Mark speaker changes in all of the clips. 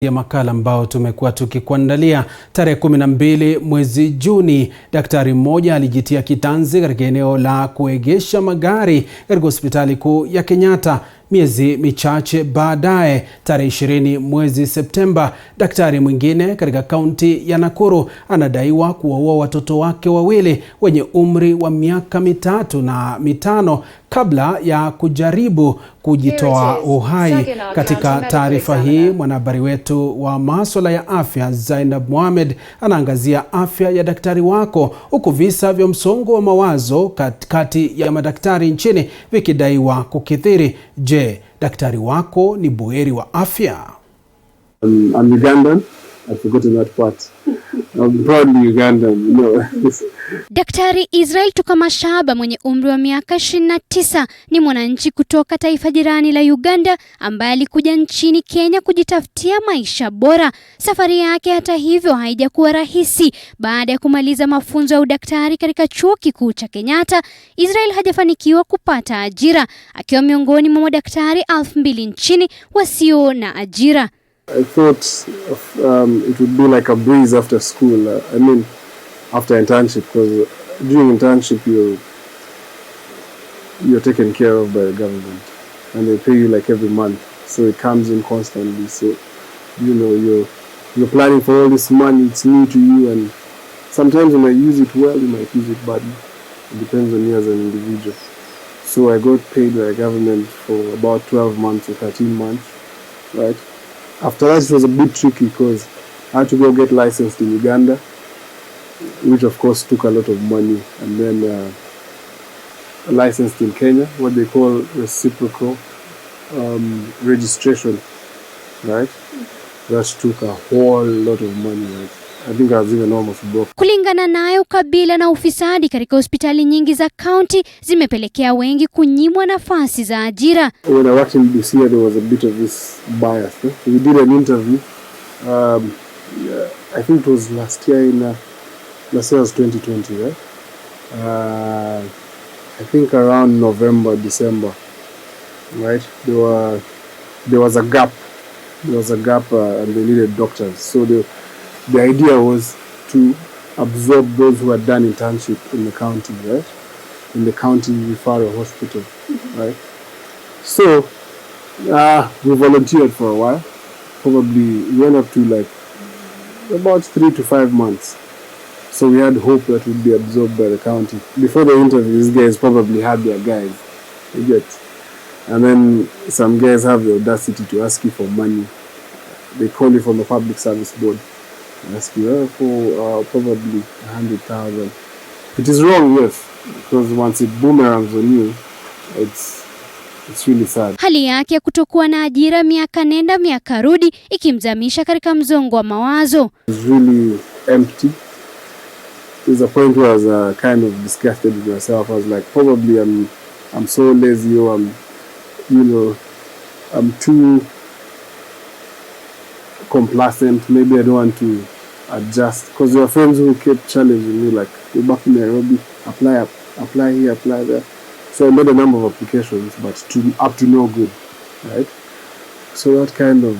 Speaker 1: Ya makala ambao tumekuwa tukikuandalia. Tarehe 12 mwezi Juni, daktari mmoja alijitia kitanzi katika eneo la kuegesha magari katika hospitali kuu ya Kenyatta. Miezi michache baadaye, tarehe 20 mwezi Septemba, daktari mwingine katika kaunti ya Nakuru anadaiwa kuwaua watoto wake wawili wenye umri wa miaka 3 na 5 kabla ya kujaribu kujitoa uhai. Katika taarifa hii, mwanahabari wetu wa masuala ya afya Zainab Mohamed anaangazia afya ya daktari wako, huku visa vya msongo wa mawazo kati ya madaktari nchini vikidaiwa kukithiri. Je, daktari wako ni buheri wa afya?
Speaker 2: I'm Ugandan. I've forgotten that part. I'm proudly Ugandan, you know.
Speaker 3: Daktari Israel Tukamashaba mwenye umri wa miaka 29 ni mwananchi kutoka taifa jirani la Uganda ambaye alikuja nchini Kenya kujitafutia maisha bora. Safari yake hata hivyo haijakuwa rahisi. Baada ya kumaliza mafunzo ya udaktari katika chuo kikuu cha Kenyatta, Israel hajafanikiwa kupata ajira, akiwa miongoni mwa madaktari 2000 nchini wasio na ajira.
Speaker 2: I thought it would be like a breeze after school. After internship, because during internship you're taken care of by the government, and they pay you like every month, so it comes in constantly. So you know you're planning for all this money. It's new to you, and sometimes you might use it well, you might use it badly. It depends on you as an individual. So I got paid by the government for about 12 months or 13 months, right? After that, it was a bit tricky because I had to go get licensed in Uganda, which of course took a lot of money, and then licensed in Kenya, what they call reciprocal registration, right? That took a whole lot of money, right? I think I was even almost broke.
Speaker 3: Kulingana naye, ukabila na ufisadi katika hospitali nyingi za county zimepelekea wengi kunyimwa nafasi za ajira.
Speaker 2: When I worked in this year, there was a bit of this bias. We did an interview. I think it was last year in last year was 2020, right? I think around November, December, right? There was a gap. There was a gap, and they needed doctors. So the idea was to absorb those who had done internship in the county, right? In the county referral hospital, right? So we volunteered for a while. Probably we went up to like about 3 to 5 months. So we had hope that would be absorbed by the county. Before the interview, these guys probably had their guys, you get. And then some guys have the audacity to ask you for money. They call you from the public service board and ask you for probably 100,000. It is wrong, yes, because once it boomerangs on you, it's really sad.
Speaker 3: Hali yake ya kutokuwa na ajira miaka nenda miaka rudi ikimzamisha katika mzongo wa mawazo.
Speaker 2: It's really empty. There's a point where I was kind of disgusted with myself. I was like, probably I'm so lazy, or I'm too complacent. Maybe I don't want to adjust. Because there were friends who kept challenging me, like, you're back in Nairobi, apply here, apply there. So I made a number of applications, but up to no good, right? So that kind of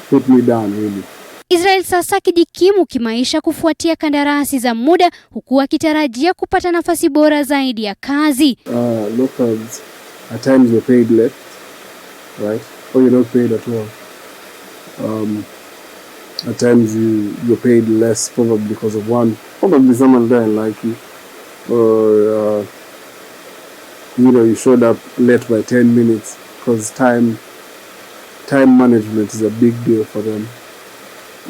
Speaker 2: put me down, really.
Speaker 3: Israel sasa kijikimu kimaisha kufuatia kandarasi za muda, huku akitarajia kupata nafasi bora zaidi ya kazi.
Speaker 2: Locals at times you're paid less, right? Or you're not paid at all. At times you're paid less, probably because of probably someone doesn't like you, or you showed up late by 10 minutes, because time management is a big deal for them.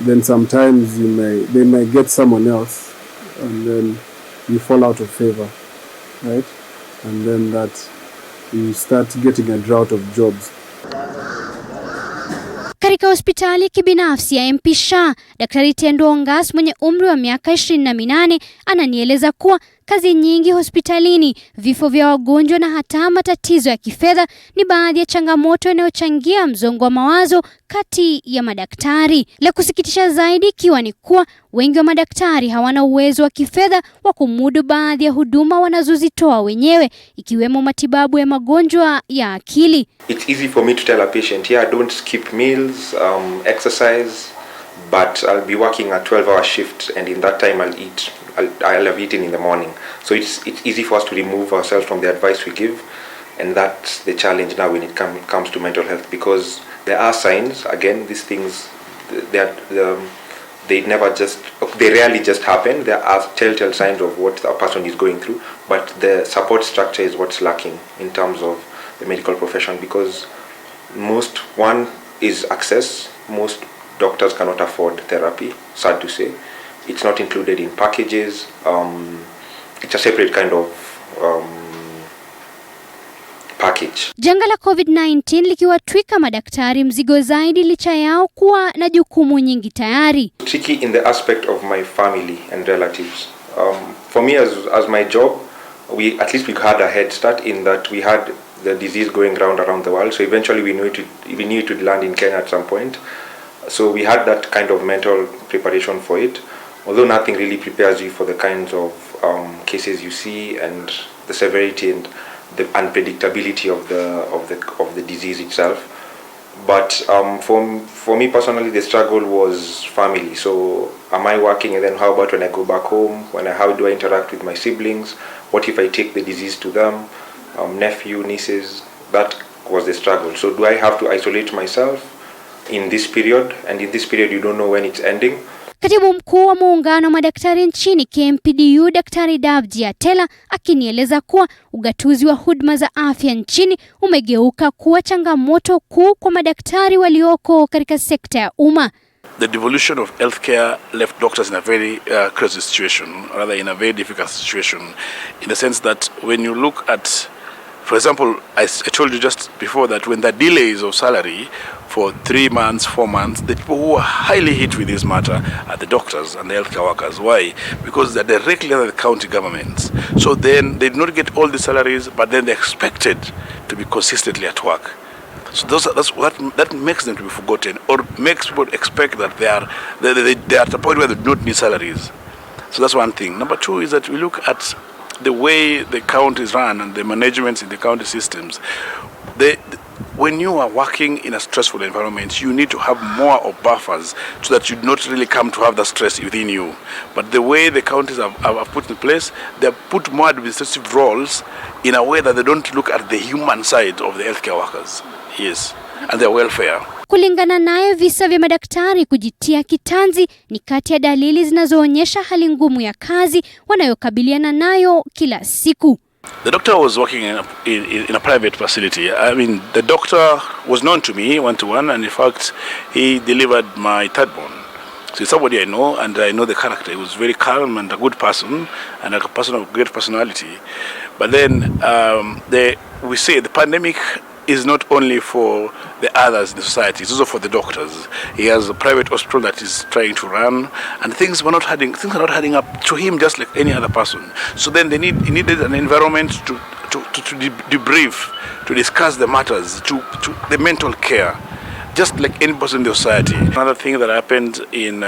Speaker 2: Then sometimes they might get someone else, and then you fall out of favor, right? And then that you start getting a drought of jobs.
Speaker 3: Katika hospitali kibinafsi ya MP Shah, Daktari Tendo Ongas mwenye umri wa miaka 28 ananieleza kuwa kazi nyingi hospitalini, vifo vya wagonjwa na hata matatizo ya kifedha ni baadhi ya changamoto inayochangia msongo wa mawazo kati ya madaktari. La kusikitisha zaidi ikiwa ni kuwa wengi wa madaktari hawana uwezo wa kifedha wa kumudu baadhi ya huduma wanazozitoa wenyewe, ikiwemo matibabu ya magonjwa ya akili.
Speaker 4: It's easy for me to tell a patient, yeah, don't skip meals, exercise, but I'll be working a 12-hour shift, and in that time I'll have eaten in the morning. So it's easy for us to remove ourselves from the advice we give, and that's the challenge now when it comes to mental health, because there are signs. Again, these things, they rarely just happen. There are telltale signs of what a person is going through, but the support structure is what's lacking in terms of the medical profession, because one is access. Most doctors cannot afford therapy, sad to say. It's not included in packages. It's a separate kind of package.
Speaker 3: Janga la COVID-19 likiwatwika madaktari mzigo zaidi licha yao kuwa na jukumu nyingi tayari.
Speaker 4: Tricky in the aspect of my family and relatives. For me as my job, we had a head start in that we had the disease going around the world. So eventually we knew it would land in Kenya at some point. So we had that kind of mental preparation for it. Although nothing really prepares you for the kinds of cases you see and the severity and the unpredictability of the disease itself. But for me personally, the struggle was family. So am I working, and then how about when I go back home? How do I interact with my siblings? What if I take the disease to them? Nephew, nieces, that was the struggle. So do I have to isolate myself in this period? And in this period you don't know when it's ending.
Speaker 3: Katibu mkuu wa muungano wa madaktari nchini KMPDU Daktari Davji Atela akinieleza kuwa ugatuzi wa huduma za afya nchini umegeuka kuwa changamoto kuu kwa madaktari walioko katika sekta ya umma.
Speaker 5: The devolution of healthcare left doctors in a very crisis situation, rather in a very difficult situation, in the sense that when you look at, for example, I told you just before that when the delays of salary for 3 months, 4 months, the people who are highly hit with this matter are the doctors and the healthcare workers. Why? Because they're directly under the county governments. So then they do not get all the salaries, but then they're expected to be consistently at work. So that makes them to be forgotten, or makes people expect that they are at a point where they do not need salaries. So that's one thing. Number two is that we look at the way the county is run and the managements in the county systems. When you are working in a stressful environment, you need to have more of buffers so that you do not really come to have the stress within you. But the way the counties have put in place, they have put more administrative roles in a way that they don't look at the human side of the healthcare workers. Yes, and their welfare.
Speaker 3: Kulingana naye, visa vya madaktari kujitia kitanzi ni kati ya dalili zinazoonyesha hali ngumu ya kazi wanayokabiliana nayo kila siku.
Speaker 5: The doctor was working in a private facility. I mean, the doctor was known to me one-to-one, and in fact, he delivered my third born. So he's somebody I know, and I know the character. He was very calm and a good person, and a person of great personality. But then we say the pandemic is not only for the others in the society, it's also for the doctors. He has a private hospital that he's trying to run, and things are not adding up to him just like any other person. So then he needed an environment to debrief, to discuss the matters, to the mental care, just like any person in the society. Another thing that happened in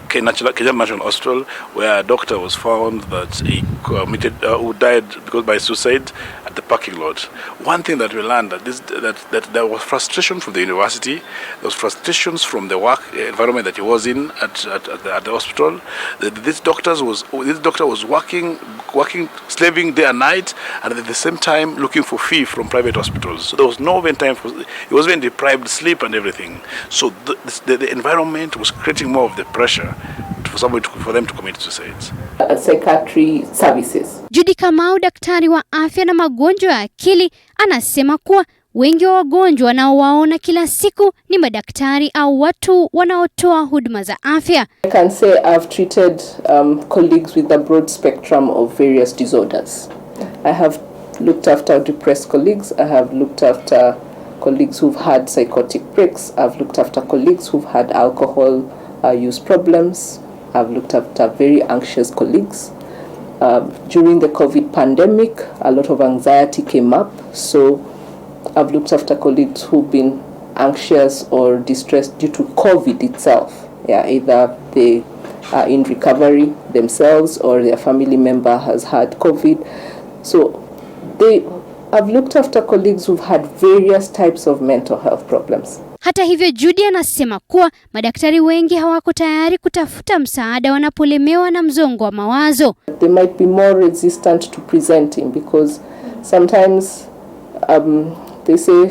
Speaker 5: Kenya National Hospital, where a doctor was found that he who died by suicide at the parking lot. One thing that we learned that there was frustration from the university, there was frustrations from the work environment that he was in at the hospital. This doctor was working, slaving day and night, and at the same time looking for fee from private hospitals. So there was no time he was being deprived sleep and everything. So the environment was creating more of the pressure for them to commit suicide.
Speaker 6: Psychiatry services.
Speaker 3: Judy Kamau, daktari wa afya na magonjwa ya akili, anasema kuwa wengi wa wagonjwa wanaowaona kila siku ni madaktari au watu wanaotoa huduma za afya.
Speaker 6: I can say I've treated colleagues with a broad spectrum of various disorders. I have looked after depressed colleagues. I have looked after colleagues who've had psychotic breaks. I've looked after colleagues who've had alcohol use problems. I've looked after very anxious colleagues. During the COVID pandemic, a lot of anxiety came up. So I've looked after colleagues who've been anxious or distressed due to COVID itself. Yeah, either they are in recovery themselves or their family member has had COVID. So I've looked after colleagues who've had various types of mental health problems.
Speaker 3: Hata hivyo, Judy anasema kuwa madaktari wengi hawako tayari kutafuta msaada wanapolemewa na msongo wa mawazo.
Speaker 6: They might be more resistant to presenting because sometimes they say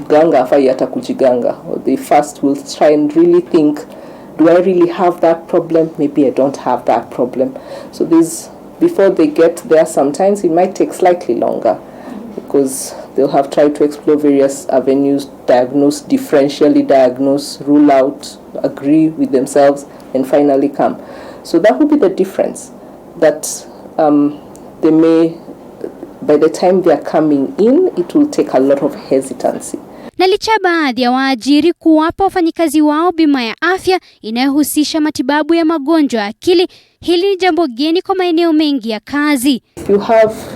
Speaker 6: ganga afai hata kujiganga, or they first will try and really think, do I really have that problem? Maybe I don't have that problem. So before they get there, sometimes it might take slightly longer because they'll have tried to explore various avenues, diagnose, differentially diagnose, rule out, agree with themselves, and finally come. So that would be the difference, that they may, by the time they are coming in, it will take a lot of hesitancy.
Speaker 3: Na licha baadhi ya waajiri kuwapa wafanyikazi wao bima ya afya inayohusisha matibabu ya magonjwa ya akili, hili ni jambo geni kwa maeneo mengi ya kazi.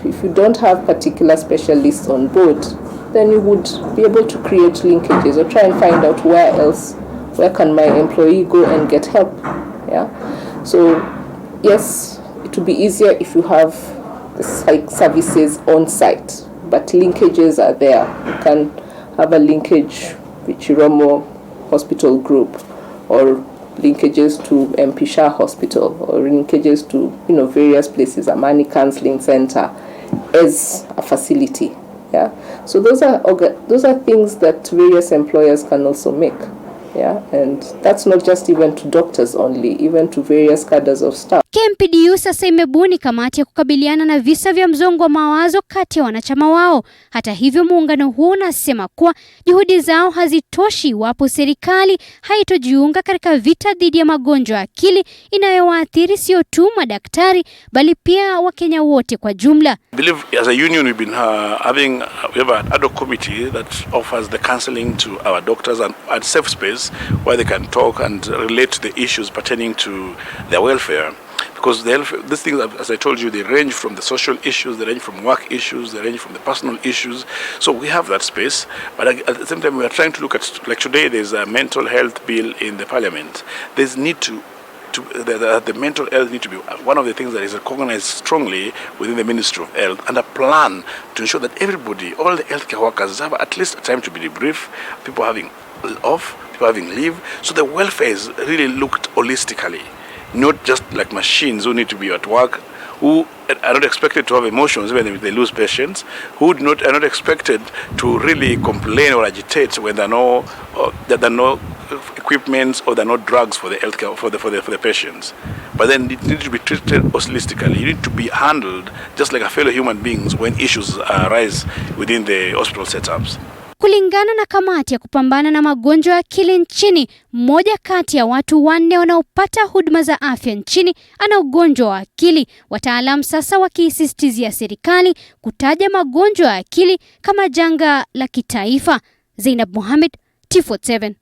Speaker 6: If you don't have particular specialists on board, then you would be able to create linkages or try and find out where can my employee go and get help. Yeah. So yes, it would be easier if you have the psych services on site, but linkages are there. You can have a linkage with Chiromo Hospital Group, or linkages to MP Shah Hospital, or linkages to various places, Amani Counseling Center as a facility. Yeah, so those are things that various employers can also make. Yeah, and that's not just even to doctors only, even to various cadres of staff.
Speaker 3: KMPDU sasa imebuni kamati ya kukabiliana na visa vya msongo wa mawazo kati ya wanachama wao. Hata hivyo, muungano huu unasema kuwa juhudi zao hazitoshi iwapo serikali haitojiunga katika vita dhidi ya magonjwa ya akili inayowaathiri sio tu madaktari bali pia Wakenya wote kwa jumla.
Speaker 5: I believe as a union we have an ad hoc committee that offers the counseling to our doctors and safe space where they can talk and relate to the issues pertaining to their welfare. Because these things, as I told you, they range from the social issues, they range from work issues, they range from the personal issues. So we have that space. But at the same time, we are trying to look at, like today, there's a mental health bill in the parliament. There's need the mental health need to be one of the things that is recognized strongly within the Ministry of Health, and a plan to ensure that everybody, all the healthcare workers, have at least a time to be debriefed, people having off, people having leave. So the welfare is really looked holistically. Not just like machines who need to be at work, who are not expected to have emotions when they lose patients, who are not expected to really complain or agitate when there are no equipment or there are no drugs for the healthcare for the patients. But then it needs to be treated holistically. You need to be handled just like a fellow human beings when issues arise within the hospital setups.
Speaker 3: Kulingana na kamati ya kupambana na magonjwa ya akili nchini, mmoja kati ya watu 4 wanaopata huduma za afya nchini ana ugonjwa wa akili. Wataalamu sasa wakisisitizia serikali kutaja magonjwa ya akili kama janga la kitaifa. Zainab Mohamed, T47.